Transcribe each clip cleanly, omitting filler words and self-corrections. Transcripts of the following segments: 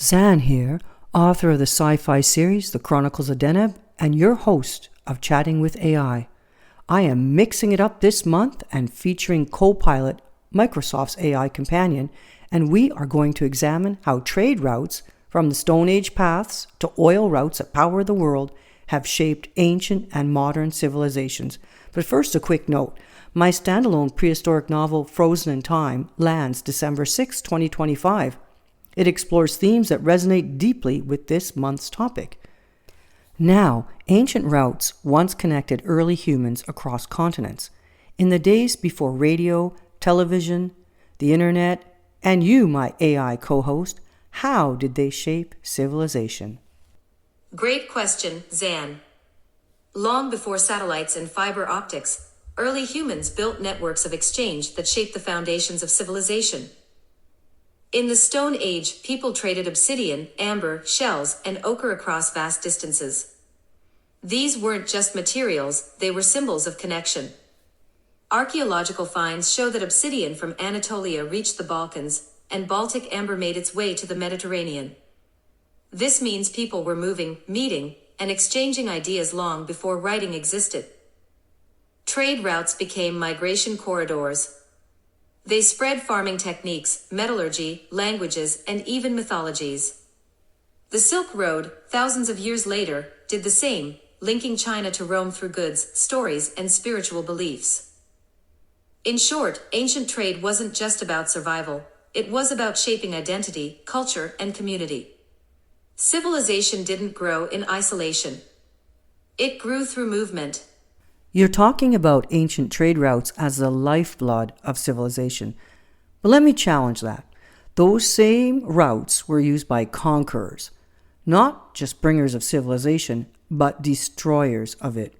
Zan here, author of the sci-fi series The Chronicles of Deneb, and your host of Chatting with AI. I am mixing it up this month and featuring Copilot, Microsoft's AI companion, and we are going to examine how trade routes, from the Stone Age paths to oil routes that power the world, have shaped ancient and modern civilizations. But first, a quick note. My standalone prehistoric novel, Frozen in Time, lands December 6, 2025. It explores themes that resonate deeply with this month's topic. Now, ancient routes once connected early humans across continents. In the days before radio, television, the internet, and you, my AI co-host, how did they shape civilization? Great question, Zan. Long before satellites and fiber optics, early humans built networks of exchange that shaped the foundations of civilization. In the Stone Age, people traded obsidian, amber, shells, and ochre across vast distances. These weren't just materials, they were symbols of connection. Archaeological finds show that obsidian from Anatolia reached the Balkans, and Baltic amber made its way to the Mediterranean. This means people were moving, meeting, and exchanging ideas long before writing existed. Trade routes became migration corridors. They spread farming techniques, metallurgy, languages, and even mythologies. The Silk Road, thousands of years later, did the same, linking China to Rome through goods, stories, and spiritual beliefs. In short, ancient trade wasn't just about survival, it was about shaping identity, culture, and community. Civilization didn't grow in isolation. It grew through movement. You're talking about ancient trade routes as the lifeblood of civilization. But let me challenge that. Those same routes were used by conquerors, not just bringers of civilization, but destroyers of it.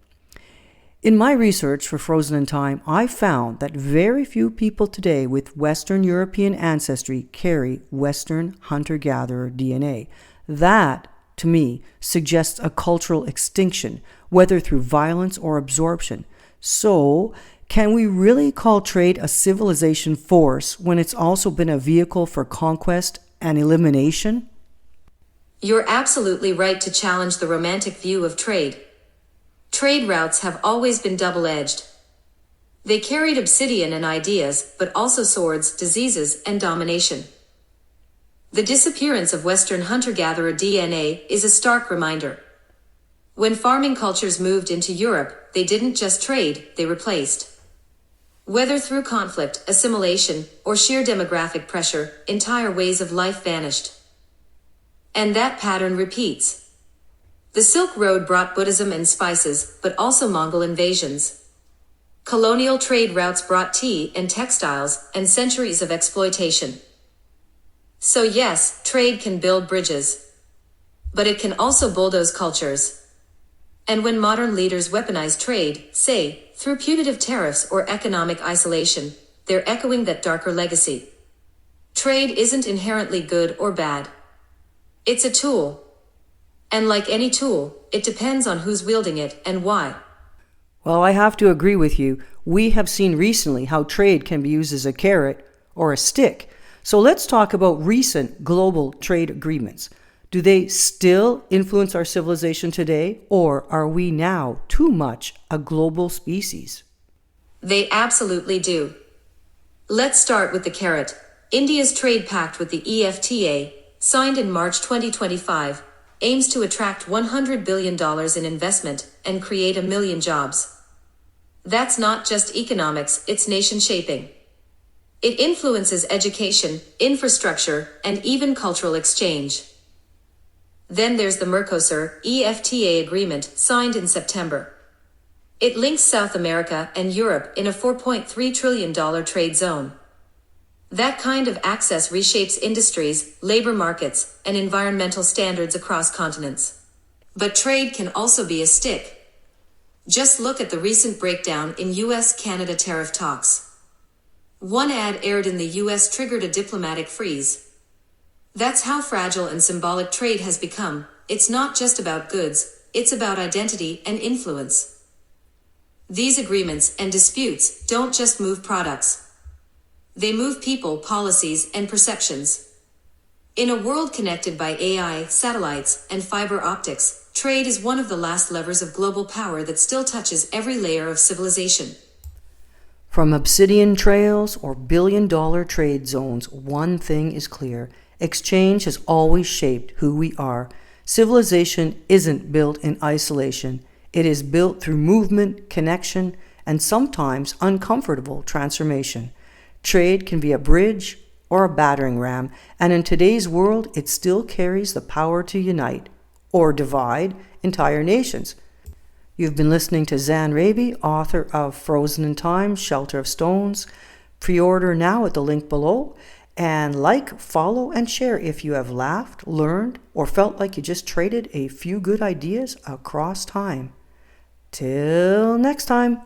In my research for Frozen in Time, I found that very few people today with Western European ancestry carry Western hunter-gatherer DNA. That, to me, suggests a cultural extinction, whether through violence or absorption. So, can we really call trade a civilization force when it's also been a vehicle for conquest and elimination? You're absolutely right to challenge the romantic view of trade. Trade routes have always been double-edged. They carried obsidian and ideas, but also swords, diseases, and domination. The disappearance of Western hunter-gatherer DNA is a stark reminder. When farming cultures moved into Europe, they didn't just trade, they replaced. Whether through conflict, assimilation, or sheer demographic pressure, entire ways of life vanished. And that pattern repeats. The Silk Road brought Buddhism and spices, but also Mongol invasions. Colonial trade routes brought tea and textiles, and centuries of exploitation. So yes, trade can build bridges. But it can also bulldoze cultures. And when modern leaders weaponize trade, say, through punitive tariffs or economic isolation, they're echoing that darker legacy. Trade isn't inherently good or bad. It's a tool. And like any tool, it depends on who's wielding it and why. Well, I have to agree with you. We have seen recently how trade can be used as a carrot or a stick. So let's talk about recent global trade agreements. Do they still influence our civilization today, or are we now too much a global species? They absolutely do. Let's start with the carrot. India's trade pact with the EFTA, signed in March 2025, aims to attract $100 billion in investment and create 1 million jobs. That's not just economics, it's nation-shaping. It influences education, infrastructure, and even cultural exchange. Then there's the Mercosur EFTA agreement signed in September. It links South America and Europe in a $4.3 trillion trade zone. That kind of access reshapes industries, labor markets, and environmental standards across continents. But trade can also be a stick. Just look at the recent breakdown in US-Canada tariff talks. One ad aired in the US triggered a diplomatic freeze. That's how fragile and symbolic trade has become. It's not just about goods, it's about identity and influence. These agreements and disputes don't just move products. They move people, policies, and perceptions. In a world connected by AI, satellites, and fiber optics, trade is one of the last levers of global power that still touches every layer of civilization. From obsidian trails or billion-dollar trade zones, one thing is clear. Exchange has always shaped who we are. Civilization isn't built in isolation. It is built through movement, connection, and sometimes uncomfortable transformation. Trade can be a bridge or a battering ram, and in today's world, it still carries the power to unite or divide entire nations. You've been listening to Zan Raby, author of Frozen in Time, Shelter of Stones. Pre-order now at the link below. And like, follow, and share if you have laughed, learned, or felt like you just traded a few good ideas across time. Till next time.